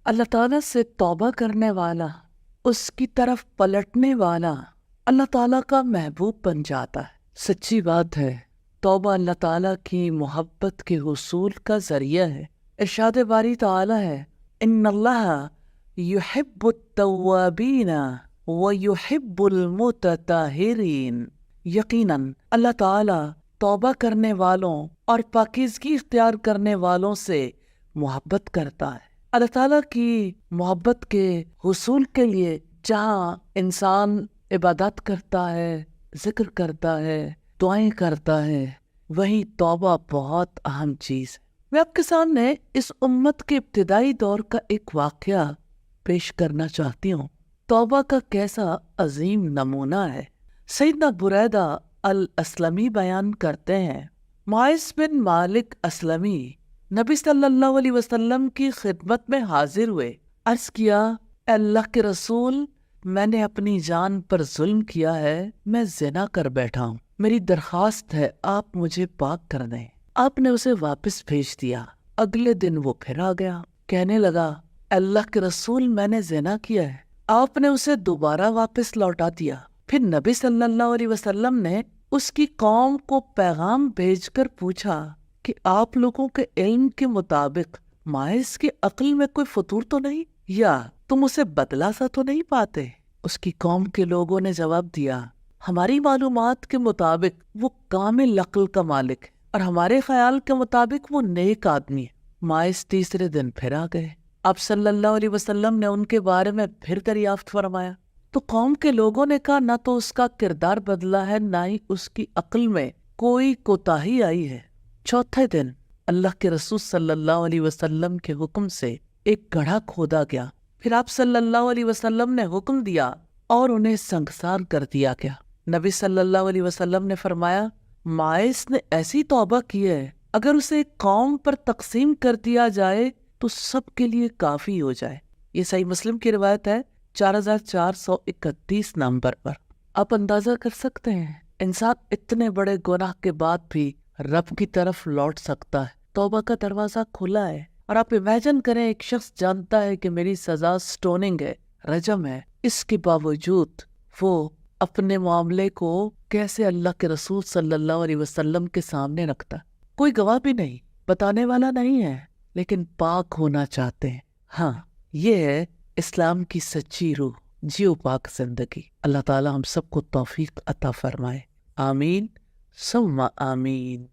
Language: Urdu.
اللہ تعالیٰ سے توبہ کرنے والا، اس کی طرف پلٹنے والا اللہ تعالیٰ کا محبوب بن جاتا ہے۔ سچی بات ہے، توبہ اللہ تعالیٰ کی محبت کے حصول کا ذریعہ ہے۔ ارشاد باری تعالیٰ ہے، ان اللہ یحب التوابین ویحب المتطہرین۔ یقیناً اللہ تعالیٰ توبہ کرنے والوں اور پاکیزگی اختیار کرنے والوں سے محبت کرتا ہے۔ اللہ تعالیٰ کی محبت کے حصول کے لیے جہاں انسان عبادت کرتا ہے، ذکر کرتا ہے، دعائیں کرتا ہے، وہیں توبہ بہت اہم چیز ہے۔ میں آپ کے سامنے اس امت کے ابتدائی دور کا ایک واقعہ پیش کرنا چاہتی ہوں۔ توبہ کا کیسا عظیم نمونہ ہے۔ سیدنا بریدہ الاسلمی بیان کرتے ہیں، معاذ بن مالک اسلمی نبی صلی اللہ علیہ وسلم کی خدمت میں حاضر ہوئے۔ عرض کیا، اے اللہ کے رسول، میں نے اپنی جان پر ظلم کیا ہے، میں زنا کر بیٹھا ہوں، میری درخواست ہے آپ مجھے پاک کر دیں۔ آپ نے اسے واپس بھیج دیا۔ اگلے دن وہ پھر آ گیا، کہنے لگا، اے اللہ کے رسول، میں نے زنا کیا ہے۔ آپ نے اسے دوبارہ واپس لوٹا دیا۔ پھر نبی صلی اللہ علیہ وسلم نے اس کی قوم کو پیغام بھیج کر پوچھا کہ آپ لوگوں کے علم کے مطابق معاذ کی عقل میں کوئی فطور تو نہیں، یا تم اسے بدلا سا تو نہیں پاتے؟ اس کی قوم کے لوگوں نے جواب دیا، ہماری معلومات کے مطابق وہ کامل عقل کا مالک ہے، اور ہمارے خیال کے مطابق وہ نیک آدمی ہے۔ معاذ تیسرے دن پھر آ گئے۔ آپ صلی اللہ علیہ وسلم نے ان کے بارے میں پھر دریافت فرمایا تو قوم کے لوگوں نے کہا، نہ تو اس کا کردار بدلا ہے، نہ ہی اس کی عقل میں کوئی کوتاہی آئی ہے۔ چوتھے دن اللہ کے رسول صلی اللہ علیہ وسلم کے حکم سے ایک گڑھا کھودا گیا۔ پھر آپ صلی اللہ علیہ وسلم نے حکم دیا اور انہیں سنگسار کر دیا گیا۔ نبی صلی اللہ علیہ وسلم نے فرمایا، معاذ نے ایسی توبہ کی ہے، اگر اسے ایک قوم پر تقسیم کر دیا جائے تو سب کے لیے کافی ہو جائے۔ یہ صحیح مسلم کی روایت ہے، 4431 نمبر پر۔ آپ اندازہ کر سکتے ہیں انسان اتنے بڑے گناہ کے بعد بھی رب کی طرف لوٹ سکتا ہے، توبہ کا دروازہ کھلا ہے۔ اور آپ امیجن کریں، ایک شخص جانتا ہے کہ میری سزا سٹوننگ ہے، رجم ہے، اس کے باوجود وہ اپنے معاملے کو کیسے اللہ کے رسول صلی اللہ علیہ وسلم کے سامنے رکھتا، کوئی گواہ بھی نہیں، بتانے والا نہیں ہے، لیکن پاک ہونا چاہتے ہیں۔ ہاں، یہ ہے اسلام کی سچی روح، جیو پاک زندگی۔ اللہ تعالی ہم سب کو توفیق عطا فرمائے، آمین ثم آمین۔